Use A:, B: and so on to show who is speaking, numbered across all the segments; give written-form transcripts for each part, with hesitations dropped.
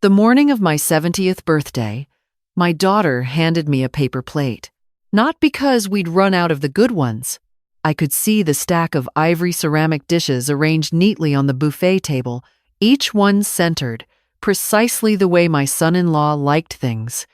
A: The morning of my 70th birthday, my daughter handed me a paper plate. Not because we'd run out of the good ones. I could see the stack of ivory ceramic dishes arranged neatly on the buffet table, each one centered, precisely the way my son-in-law liked things.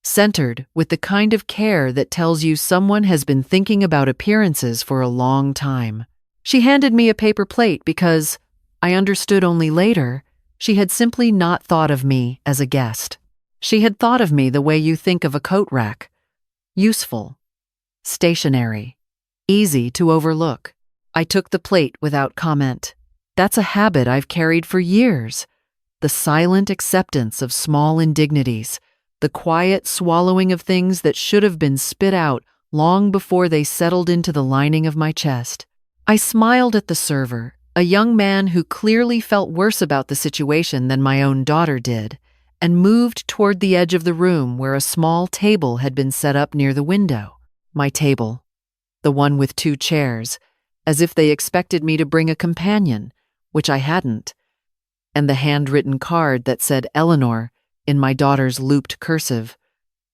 A: Centered with the kind of care that tells you someone has been thinking about appearances for a long time. She handed me a paper plate because, I understood only later, she had simply not thought of me as a guest. She had thought of me the way you think of a coat rack. Useful, stationary, easy to overlook. I took the plate without comment. That's a habit I've carried for years. The silent acceptance of small indignities, the quiet swallowing of things that should have been spit out long before they settled into the lining of my chest. I smiled at the server, a young man who clearly felt worse about the situation than my own daughter did, and moved toward the edge of the room where a small table had been set up near the window. My table, the one with 2 chairs, as if they expected me to bring a companion, which I hadn't, and the handwritten card that said Eleanor in my daughter's looped cursive.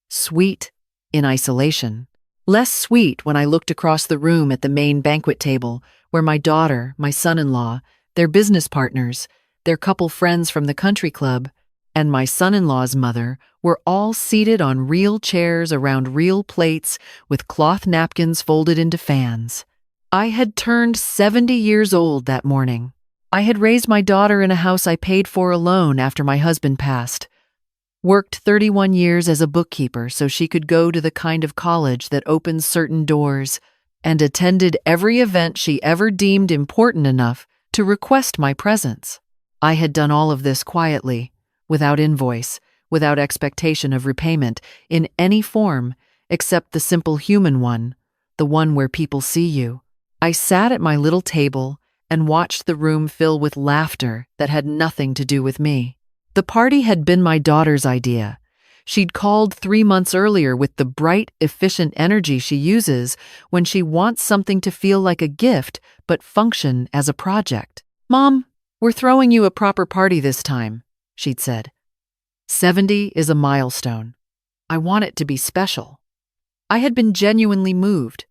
A: Sweet in isolation. Less sweet when I looked across the room at the main banquet table, where my daughter, my son-in-law, their business partners, their couple friends from the country club, and my son-in-law's mother were all seated on real chairs around real plates with cloth napkins folded into fans. I had turned 70 years old that morning. I had raised my daughter in a house I paid for alone after my husband passed. Worked 31 years as a bookkeeper so she could go to the kind of college that opens certain doors, and attended every event she ever deemed important enough to request my presence. I had done all of this quietly, without invoice, without expectation of repayment, in any form, except the simple human one, the one where people see you. I sat at my little table and watched the room fill with laughter that had nothing to do with me. The party had been my daughter's idea. She'd called 3 months earlier with the bright, efficient energy she uses when she wants something to feel like a gift but function as a project. "Mom, we're throwing you a proper party this time," she'd said. 70 is a milestone. I want it to be special. I had been genuinely moved.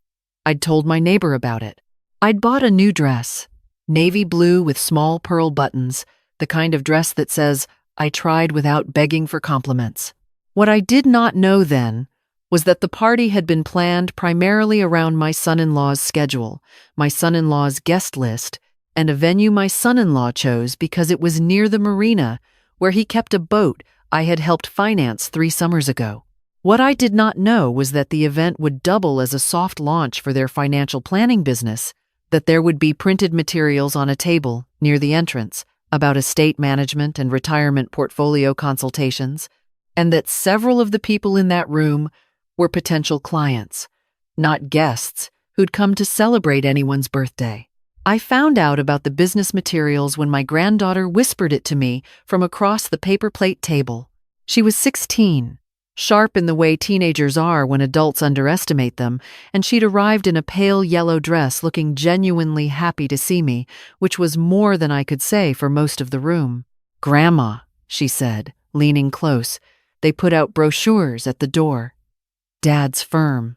A: I'd told my neighbor about it. I'd bought a new dress, navy blue with small pearl buttons, the kind of dress that says, "I tried without begging for compliments." What I did not know then was that the party had been planned primarily around my son-in-law's schedule, my son-in-law's guest list, and a venue my son-in-law chose because it was near the marina where he kept a boat I had helped finance 3 summers ago. What I did not know was that the event would double as a soft launch for their financial planning business, that there would be printed materials on a table near the entrance about estate management and retirement portfolio consultations, and that several of the people in that room were potential clients, not guests who'd come to celebrate anyone's birthday. I found out about the business materials when my granddaughter whispered it to me from across the paper plate table. She was 16, sharp in the way teenagers are when adults underestimate them, and she'd arrived in a pale yellow dress looking genuinely happy to see me, which was more than I could say for most of the room. "Grandma," she said, leaning close. They put out brochures at the door. "Dad's firm."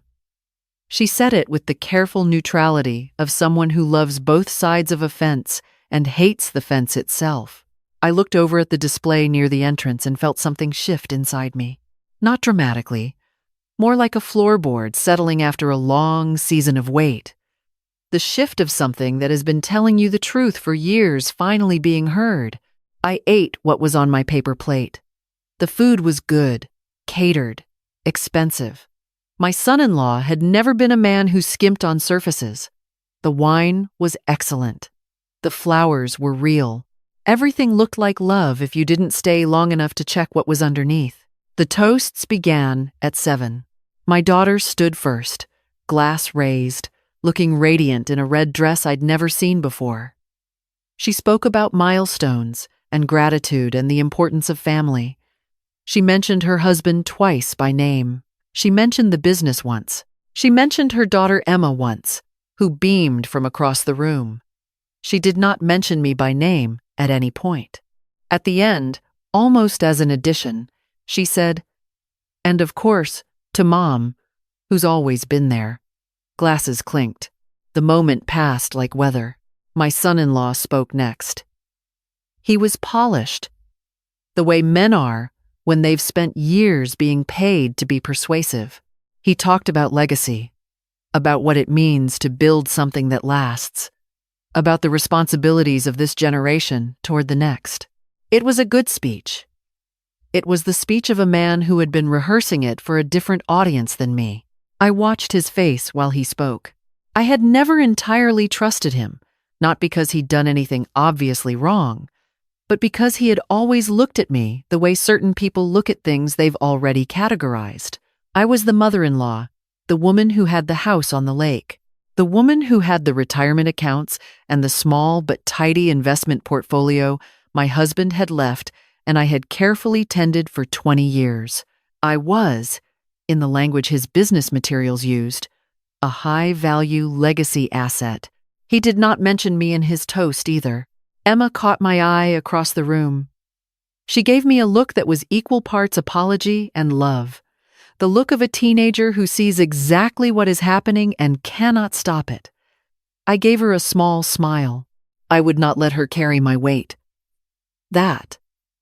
A: She said it with the careful neutrality of someone who loves both sides of a fence and hates the fence itself. I looked over at the display near the entrance and felt something shift inside me. Not dramatically, more like a floorboard settling after a long season of wait. The shift of something that has been telling you the truth for years finally being heard. I ate what was on my paper plate. The food was good, catered, expensive. My son-in-law had never been a man who skimped on surfaces. The wine was excellent. The flowers were real. Everything looked like love if you didn't stay long enough to check what was underneath. The toasts began at 7. My daughter stood first, glass raised, looking radiant in a red dress I'd never seen before. She spoke about milestones and gratitude and the importance of family. She mentioned her husband twice by name. She mentioned the business once. She mentioned her daughter Emma once, who beamed from across the room. She did not mention me by name at any point. At the end, Almost as an addition, she said, "And of course, to Mom, who's always been there." Glasses clinked. The moment passed like weather. My son-in-law spoke next. He was polished, the way men are when they've spent years being paid to be persuasive. He talked about legacy, about what it means to build something that lasts, about the responsibilities of this generation toward the next. It was a good speech. It was the speech of a man who had been rehearsing it for a different audience than me. I watched his face while he spoke. I had never entirely trusted him, not because he'd done anything obviously wrong, but because he had always looked at me the way certain people look at things they've already categorized. I was the mother-in-law, the woman who had the house on the lake, the woman who had the retirement accounts and the small but tidy investment portfolio my husband had left and I had carefully tended for 20 years. I was, in the language his business materials used, a high-value legacy asset. He did not mention me in his toast either. Emma caught my eye across the room. She gave me a look that was equal parts apology and love, the look of a teenager who sees exactly what is happening and cannot stop it. I gave her a small smile. I would not let her carry my weight. That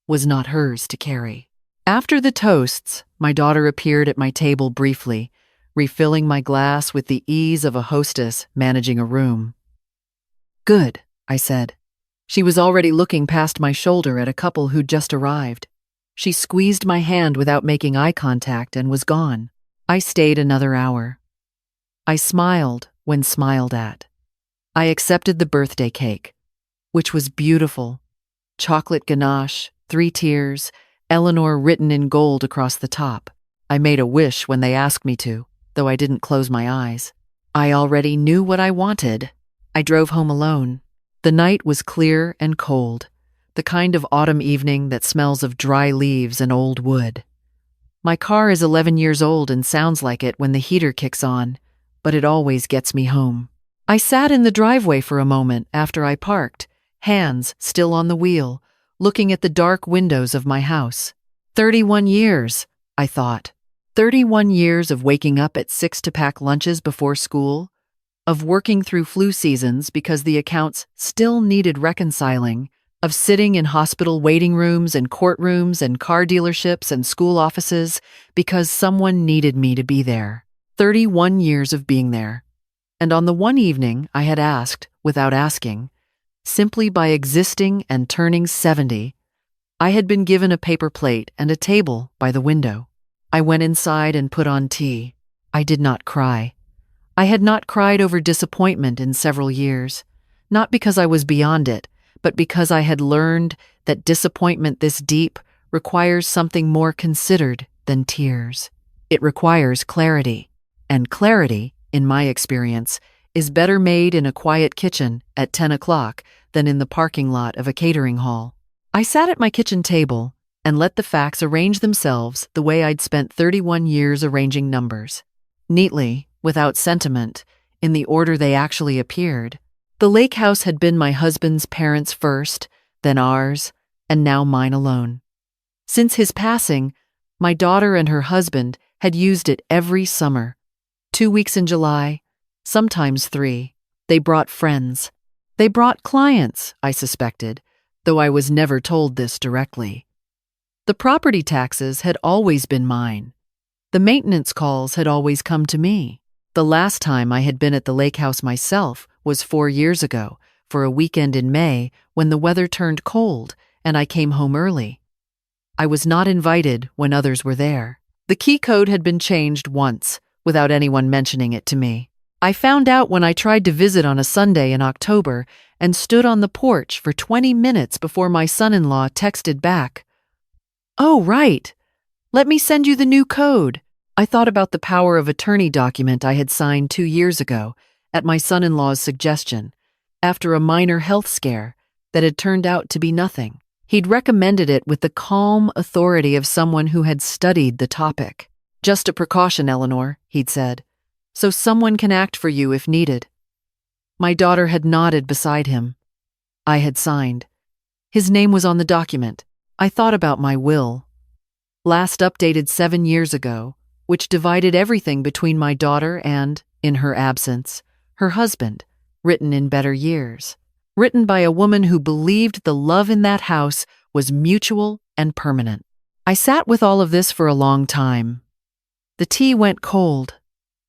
A: was not hers to carry. After the toasts, my daughter appeared at my table briefly, refilling my glass with the ease of a hostess managing a room. "Good," I said. She was already looking past my shoulder at a couple who'd just arrived. She squeezed my hand without making eye contact and was gone. I stayed another hour. I smiled when smiled at. I accepted the birthday cake, which was beautiful. Chocolate ganache, 3 tiers, Eleanor written in gold across the top. I made a wish when they asked me to, though I didn't close my eyes. I already knew what I wanted. I drove home alone. The night was clear and cold, the kind of autumn evening that smells of dry leaves and old wood. My car is 11 years old and sounds like it when the heater kicks on, but it always gets me home. I sat in the driveway for a moment after I parked, hands still on the wheel, looking at the dark windows of my house. 31 years, I thought. 31 years of waking up at 6 to pack lunches before school, of working through flu seasons because the accounts still needed reconciling, of sitting in hospital waiting rooms and courtrooms and car dealerships and school offices because someone needed me to be there. 31 years of being there. And on the one evening I had asked, without asking, simply by existing and turning 70, I had been given a paper plate and a table by the window. I went inside and put on tea. I did not cry. I had not cried over disappointment in several years, not because I was beyond it, but because I had learned that disappointment this deep requires something more considered than tears. It requires clarity, and clarity, in my experience, is better made in a quiet kitchen at 10 o'clock than in the parking lot of a catering hall. I sat at my kitchen table and let the facts arrange themselves the way I'd spent 31 years arranging numbers. Neatly, without sentiment, in the order they actually appeared. The lake house had been my husband's parents first, then ours, and now mine alone. Since his passing, my daughter and her husband had used it every summer. 2 weeks in July, sometimes 3. They brought friends. They brought clients, I suspected, though I was never told this directly. The property taxes had always been mine. The maintenance calls had always come to me. The last time I had been at the lake house myself was 4 years ago, for a weekend in May when the weather turned cold and I came home early. I was not invited when others were there. The key code had been changed once, without anyone mentioning it to me. I found out when I tried to visit on a Sunday in October and stood on the porch for 20 minutes before my son-in-law texted back, "Oh, right. Let me send you the new code." I thought about the power of attorney document I had signed 2 years ago at my son-in-law's suggestion, after a minor health scare that had turned out to be nothing. He'd recommended it with the calm authority of someone who had studied the topic. "Just a precaution, Eleanor," he'd said, "so someone can act for you if needed." My daughter had nodded beside him. I had signed. His name was on the document, I thought about my will, last updated 7 years ago, which divided everything between my daughter and, in her absence, her husband, written in better years, written by a woman who believed the love in that house was mutual and permanent. I sat with all of this for a long time. The tea went cold.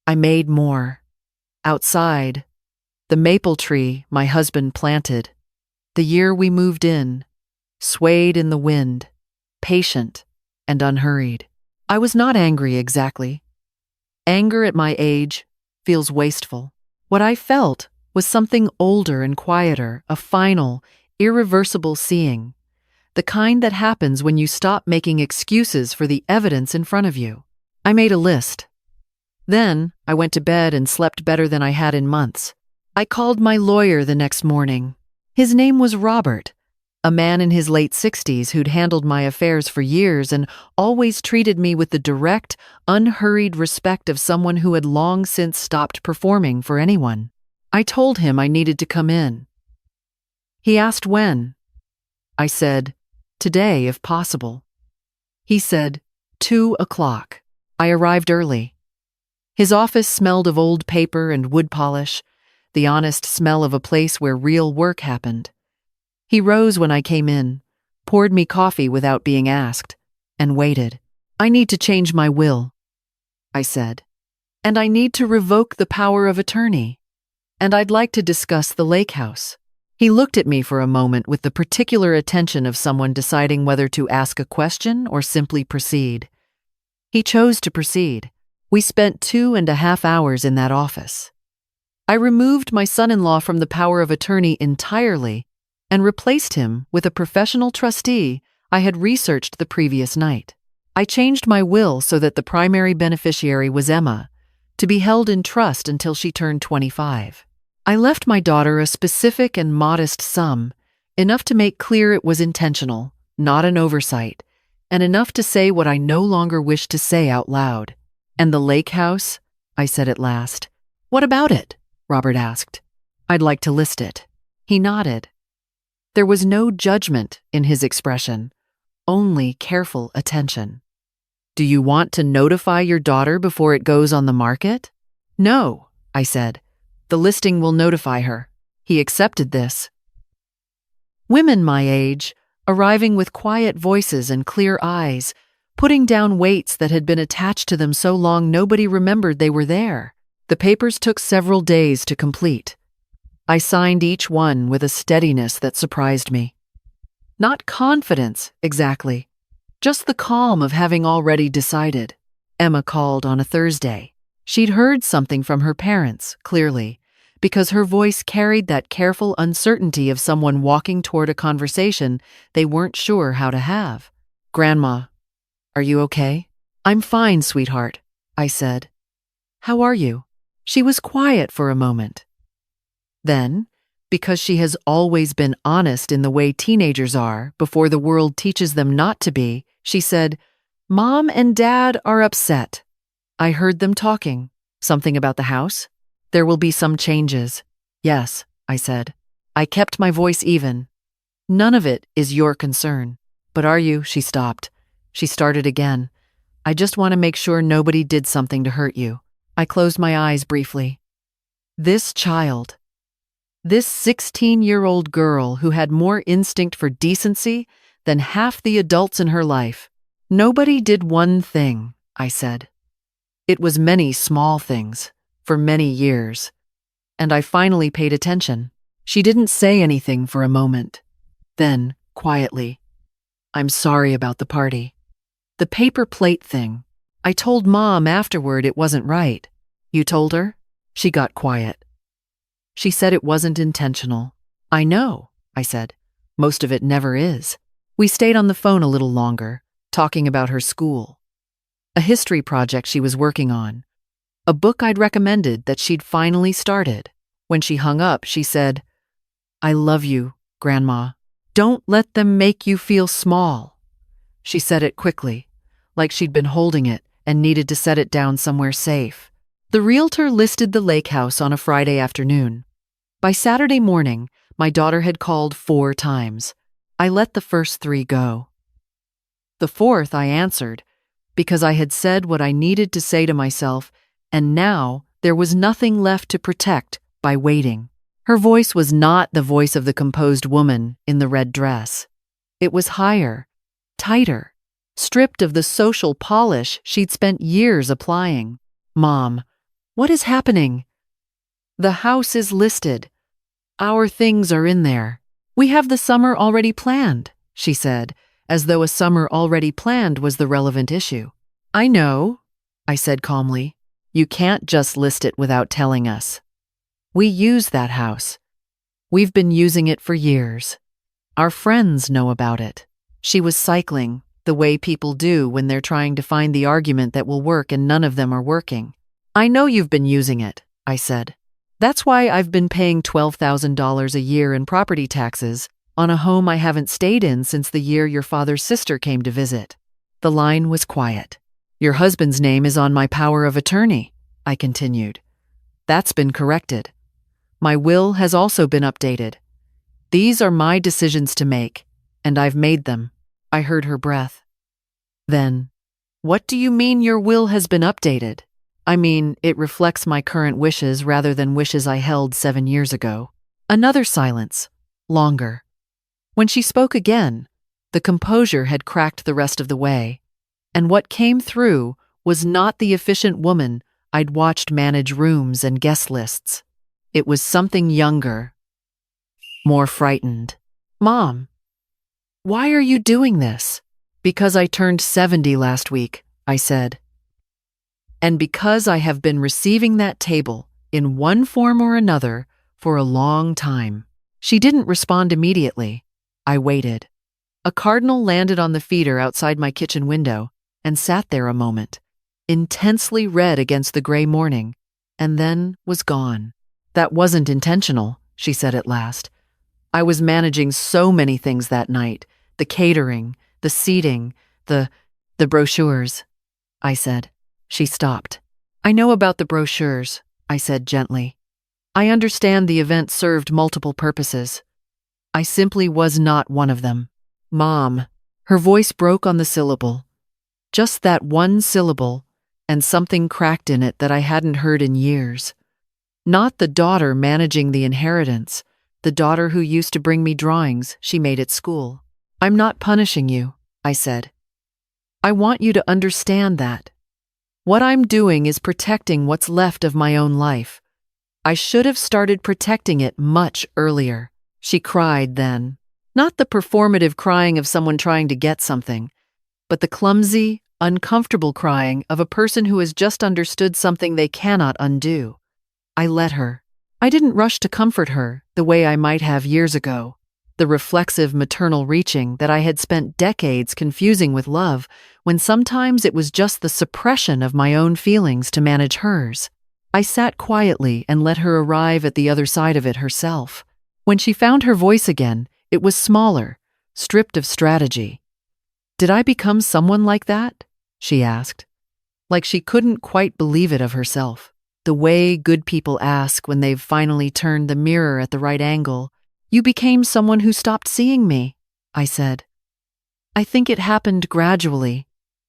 A: I made more. Outside, the maple tree my husband planted, the year we moved in, swayed in the wind, patient and unhurried. I was not angry exactly. Anger at my age feels wasteful. What I felt was something older and quieter, a final, irreversible seeing, the kind that happens when you stop making excuses for the evidence in front of you. I made a list. Then I went to bed and slept better than I had in months. I called my lawyer the next morning. His name was Robert, a man in his late 60s who'd handled my affairs for years and always treated me with the direct, unhurried respect of someone who had long since stopped performing for anyone. I told him I needed to come in. He asked when. I said, today if possible. He said, 2 o'clock. I arrived early. His office smelled of old paper and wood polish, the honest smell of a place where real work happened. He rose when I came in, poured me coffee without being asked, and waited. I need to change my will, I said, and I need to revoke the power of attorney, and I'd like to discuss the lake house. He looked at me for a moment with the particular attention of someone deciding whether to ask a question or simply proceed. He chose to proceed. We spent 2.5 hours in that office. I removed my son-in-law from the power of attorney entirely and replaced him with a professional trustee I had researched the previous night. I changed my will so that the primary beneficiary was Emma, to be held in trust until she turned 25. I left my daughter a specific and modest sum, enough to make clear it was intentional, not an oversight, and enough to say what I no longer wished to say out loud. And the lake house? I said at last. What about it? Robert asked. I'd like to list it. He nodded. There was no judgment in his expression, only careful attention. Do you want to notify your daughter before it goes on the market? No, I said. The listing will notify her. He accepted this. Women my age, arriving with quiet voices and clear eyes, putting down weights that had been attached to them so long nobody remembered they were there. The papers took several days to complete. I signed each one with a steadiness that surprised me. Not confidence, exactly. Just the calm of having already decided. Emma called on a Thursday. She'd heard something from her parents, clearly, because her voice carried that careful uncertainty of someone walking toward a conversation they weren't sure how to have. Grandma, are you okay? I'm fine, sweetheart, I said. How are you? She was quiet for a moment. Then, because she has always been honest in the way teenagers are before the world teaches them not to be, she said, Mom and Dad are upset. I heard them talking. Something about the house? There will be some changes. Yes, I said. I kept my voice even. None of it is your concern. But are you? She stopped. She started again. I just want to make sure nobody did something to hurt you. I closed my eyes briefly. This child, this 16-year-old girl who had more instinct for decency than half the adults in her life. Nobody did one thing, I said. It was many small things, for many years. And I finally paid attention. She didn't say anything for a moment. Then, quietly, I'm sorry about the party. The paper plate thing. I told Mom afterward it wasn't right. You told her? She got quiet. She said it wasn't intentional. I know, I said. Most of it never is. We stayed on the phone a little longer, talking about her school. A history project she was working on. A book I'd recommended that she'd finally started. When she hung up, she said, I love you, Grandma. Don't let them make you feel small. She said it quickly, like she'd been holding it and needed to set it down somewhere safe. The realtor listed the lake house on a Friday afternoon. By Saturday morning, my daughter had called 4 times. I let the first 3 go. The fourth, I answered, because I had said what I needed to say to myself, and now there was nothing left to protect by waiting. Her voice was not the voice of the composed woman in the red dress. It was higher, tighter, stripped of the social polish she'd spent years applying. Mom, what is happening? The house is listed. Our things are in there. We have the summer already planned, she said, as though a summer already planned was the relevant issue. I know, I said calmly. You can't just list it without telling us. We use that house. We've been using it for years. Our friends know about it. She was cycling, the way people do when they're trying to find the argument that will work and none of them are working. I know you've been using it, I said. That's why I've been paying $12,000 a year in property taxes on a home I haven't stayed in since the year your father's sister came to visit. The line was quiet. Your husband's name is on my power of attorney, I continued. That's been corrected. My will has also been updated. These are my decisions to make, and I've made them. I heard her breath. Then, what do you mean your will has been updated? I mean, it reflects my current wishes rather than wishes I held 7 years ago. Another silence, longer. When she spoke again, the composure had cracked the rest of the way, and what came through was not the efficient woman I'd watched manage rooms and guest lists. It was something younger, more frightened. Mom, why are you doing this? Because I turned 70 last week, I said. And because I have been receiving that table in one form or another for a long time. She didn't respond immediately. I waited. A cardinal landed on the feeder outside my kitchen window and sat there a moment, intensely red against the gray morning, and then was gone. That wasn't intentional, she said at last. I was managing so many things that night, the catering, the seating, the brochures. I said. She stopped. I know about the brochures, I said gently. I understand the event served multiple purposes. I simply was not one of them. Mom, her voice broke on the syllable. Just that one syllable, and something cracked in it that I hadn't heard in years. Not the daughter managing the inheritance, the daughter who used to bring me drawings she made at school. I'm not punishing you, I said. I want you to understand that. What I'm doing is protecting what's left of my own life. I should have started protecting it much earlier. She cried then. Not the performative crying of someone trying to get something, but the clumsy, uncomfortable crying of a person who has just understood something they cannot undo. I let her. I didn't rush to comfort her the way I might have years ago. The reflexive maternal reaching that I had spent decades confusing with love, when sometimes it was just the suppression of my own feelings to manage hers. I sat quietly and let her arrive at the other side of it herself. When she found her voice again, it was smaller, stripped of strategy. Did I become someone like that? She asked. Like she couldn't quite believe it of herself. The way good people ask when they've finally turned the mirror at the right angle. You became someone who stopped seeing me, I said. I think it happened gradually.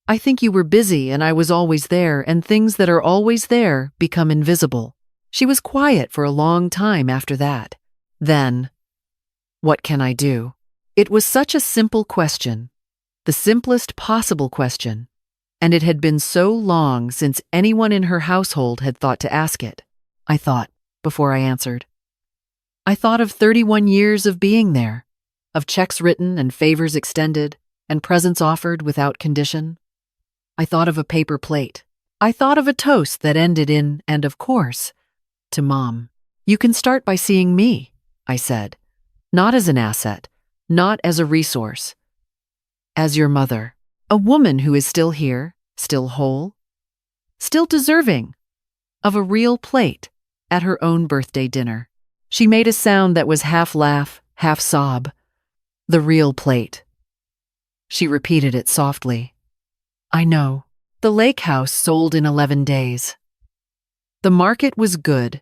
A: I think you were busy and I was always there, and things that are always there become invisible. She was quiet for a long time after that. Then, what can I do? It was such a simple question, the simplest possible question, and it had been so long since anyone in her household had thought to ask it. I thought, before I answered. I thought of 31 years of being there, of checks written and favors extended, and presents offered without condition. I thought of a paper plate. I thought of a toast that ended in, and of course, to Mom. You can start by seeing me, I said, not as an asset, not as a resource, as your mother, a woman who is still here, still whole, still deserving of a real plate at her own birthday dinner. She made a sound that was half laugh, half sob. The real plate. She repeated it softly. I know. The lake house sold in 11 days. The market was good.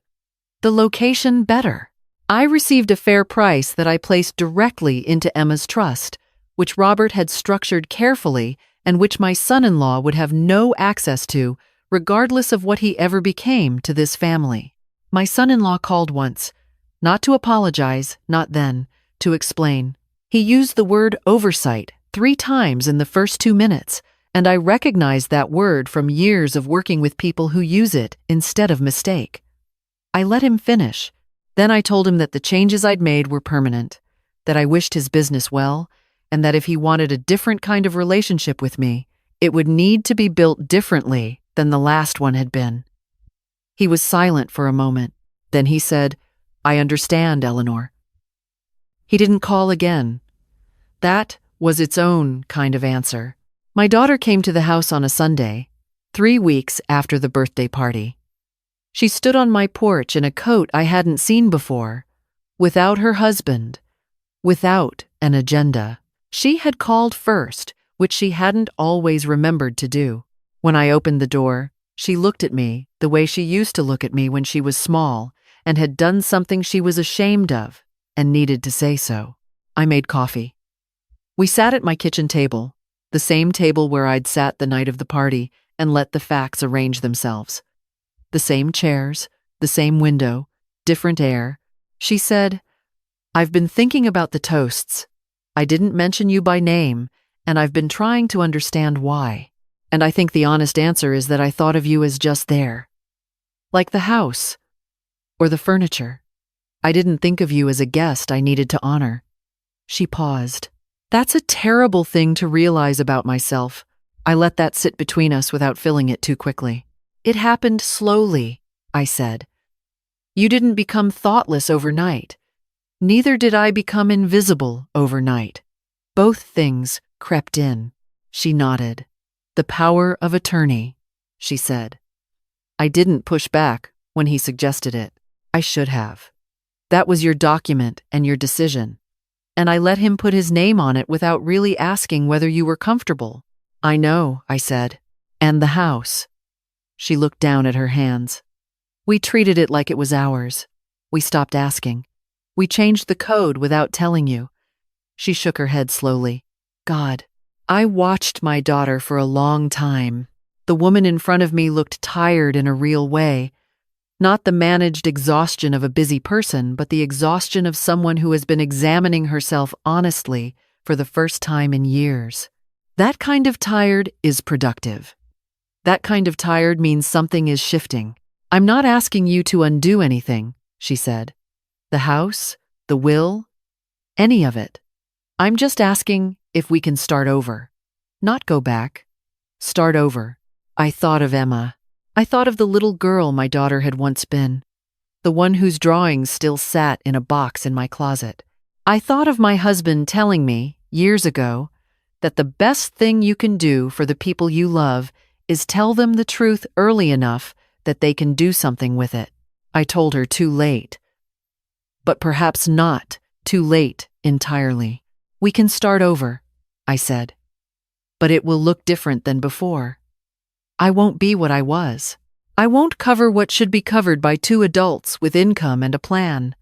A: The location better. I received a fair price that I placed directly into Emma's trust, which Robert had structured carefully and which my son-in-law would have no access to, regardless of what he ever became to this family. My son-in-law called once, not to apologize, not then, to explain. He used the word oversight 3 times in the first 2 minutes, and I recognized that word from years of working with people who use it instead of mistake. I let him finish. Then I told him that the changes I'd made were permanent, that I wished his business well, and that if he wanted a different kind of relationship with me, it would need to be built differently than the last one had been. He was silent for a moment. Then he said, "I understand, Eleanor." He didn't call again. That was its own kind of answer. My daughter came to the house on a Sunday, 3 weeks after the birthday party. She stood on my porch in a coat I hadn't seen before, without her husband, without an agenda. She had called first, which she hadn't always remembered to do. When I opened the door, she looked at me the way she used to look at me when she was small and had done something she was ashamed of and needed to say so. I made coffee. We sat at my kitchen table, the same table where I'd sat the night of the party and let the facts arrange themselves. The same chairs, the same window, different air. She said, "I've been thinking about the toasts. I didn't mention you by name, and I've been trying to understand why. And I think the honest answer is that I thought of you as just there. Like the house, or the furniture. I didn't think of you as a guest I needed to honor." She paused. That's a terrible thing to realize about myself. I let that sit between us without filling it too quickly. "It happened slowly," I said. "You didn't become thoughtless overnight. Neither did I become invisible overnight. Both things crept in." She nodded. "The power of attorney," she said. I didn't push back when he suggested it. I should have. That was your document and your decision. And I let him put his name on it without really asking whether you were comfortable. "I know," I said. "And the house." She looked down at her hands. "We treated it like it was ours. We stopped asking. We changed the code without telling you." She shook her head slowly. "God, I watched my daughter for a long time. The woman in front of me looked tired in a real way. Not the managed exhaustion of a busy person, but the exhaustion of someone who has been examining herself honestly for the first time in years. That kind of tired is productive. That kind of tired means something is shifting. I'm not asking you to undo anything," she said. "The house, the will, any of it. I'm just asking if we can start over. Not go back. Start over." I thought of Emma. I thought of the little girl my daughter had once been, the one whose drawings still sat in a box in my closet. I thought of my husband telling me, years ago, that the best thing you can do for the people you love is tell them the truth early enough that they can do something with it. I told her too late. But perhaps not too late entirely. "We can start over," I said. "But it will look different than before. I won't be what I was. I won't cover what should be covered by 2 adults with income and a plan.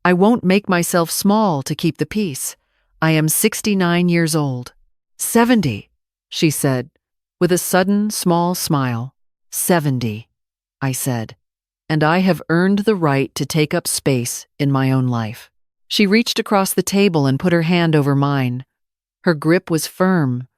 A: I won't make myself small to keep the peace. I am 69 years old. 70, she said, with a sudden small smile. 70, I said, and I have earned the right to take up space in my own life. She reached across the table and put her hand over mine. Her grip was firm,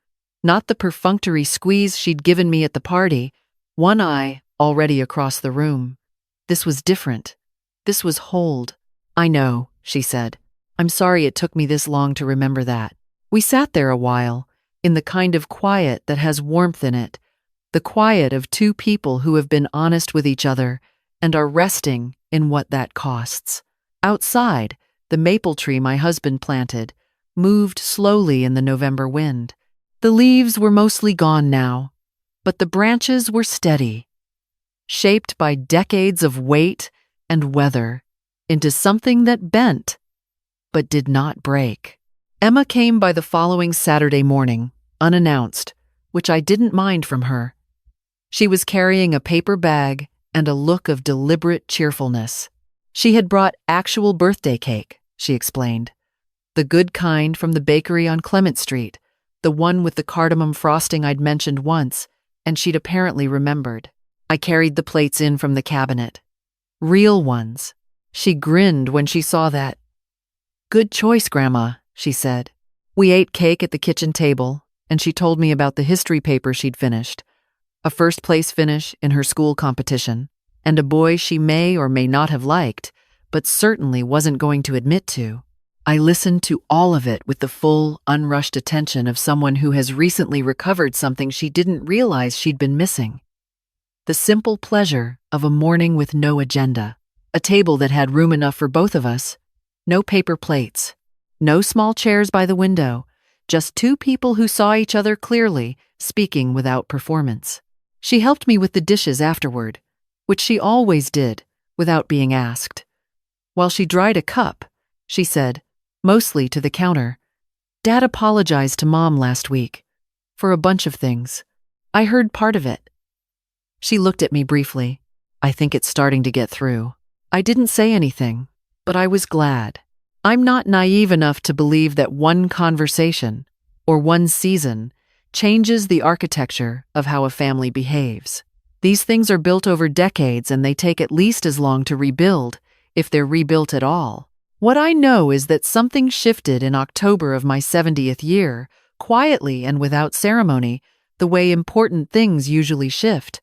A: not the perfunctory squeeze she'd given me at the party, one eye already across the room. This was different. This was hold. "I know," she said. "I'm sorry it took me this long to remember that." We sat there a while, in the kind of quiet that has warmth in it, the quiet of 2 people who have been honest with each other and are resting in what that costs. Outside, the maple tree my husband planted moved slowly in the November wind. The leaves were mostly gone now, but the branches were steady, shaped by decades of weight and weather into something that bent, but did not break. Emma came by the following Saturday morning, unannounced, which I didn't mind from her. She was carrying a paper bag and a look of deliberate cheerfulness. She had brought actual birthday cake, she explained. The good kind from the bakery on Clement Street, the one with the cardamom frosting I'd mentioned once, and she'd apparently remembered. I carried the plates in from the cabinet. Real ones. She grinned when she saw that. "Good choice, Grandma," she said. We ate cake at the kitchen table, and she told me about the history paper she'd finished, a first-place finish in her school competition, and a boy she may or may not have liked, but certainly wasn't going to admit to. I listened to all of it with the full, unrushed attention of someone who has recently recovered something she didn't realize she'd been missing. The simple pleasure of a morning with no agenda, a table that had room enough for both of us, no paper plates, no small chairs by the window, just two people who saw each other clearly, speaking without performance. She helped me with the dishes afterward, which she always did, without being asked. While she dried a cup, she said, mostly to the counter, "Dad apologized to Mom last week. For a bunch of things. I heard part of it." She looked at me briefly. "I think it's starting to get through." I didn't say anything, but I was glad. I'm not naive enough to believe that one conversation, or one season, changes the architecture of how a family behaves. These things are built over decades and they take at least as long to rebuild, if they're rebuilt at all. What I know is that something shifted in October of my 70th year, quietly and without ceremony, the way important things usually shift.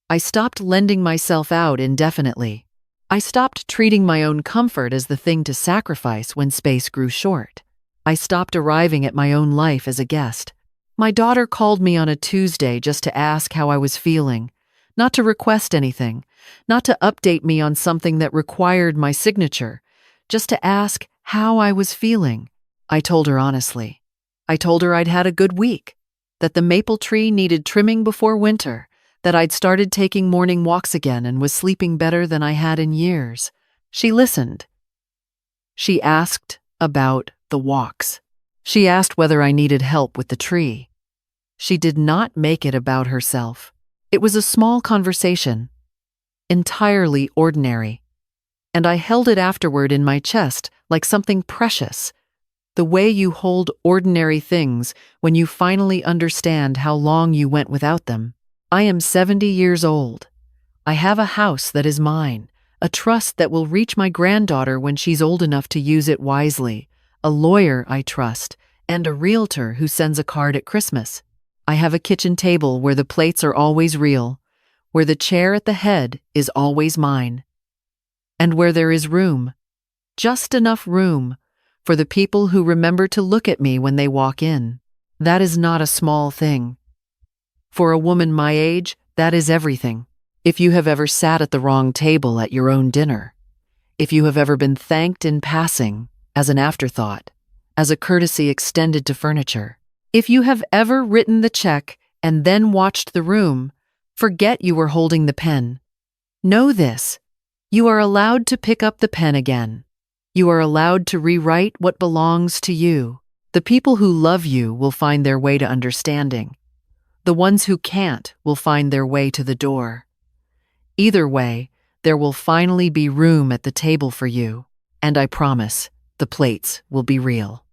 A: I stopped lending myself out indefinitely. I stopped treating my own comfort as the thing to sacrifice when space grew short. I stopped arriving at my own life as a guest. My daughter called me on a Tuesday just to ask how I was feeling, not to request anything, not to update me on something that required my signature, just to ask how I was feeling. I told her honestly. I told her I'd had a good week, that the maple tree needed trimming before winter, that I'd started taking morning walks again and was sleeping better than I had in years. She listened. She asked about the walks. She asked whether I needed help with the tree. She did not make it about herself. It was a small conversation, entirely ordinary, and I held it afterward in my chest like something precious, the way you hold ordinary things when you finally understand how long you went without them. I am 70 years old. I have a house that is mine, a trust that will reach my granddaughter when she's old enough to use it wisely, a lawyer I trust, and a realtor who sends a card at Christmas. I have a kitchen table where the plates are always real, where the chair at the head is always mine, and where there is room, just enough room, for the people who remember to look at me when they walk in. That is not a small thing. For a woman my age, that is everything. If you have ever sat at the wrong table at your own dinner, if you have ever been thanked in passing, as an afterthought, as a courtesy extended to furniture, if you have ever written the check and then watched the room, forget you were holding the pen. Know this: you are allowed to pick up the pen again. You are allowed to rewrite what belongs to you. The people who love you will find their way to understanding. The ones who can't will find their way to the door. Either way, there will finally be room at the table for you, and I promise the plates will be real.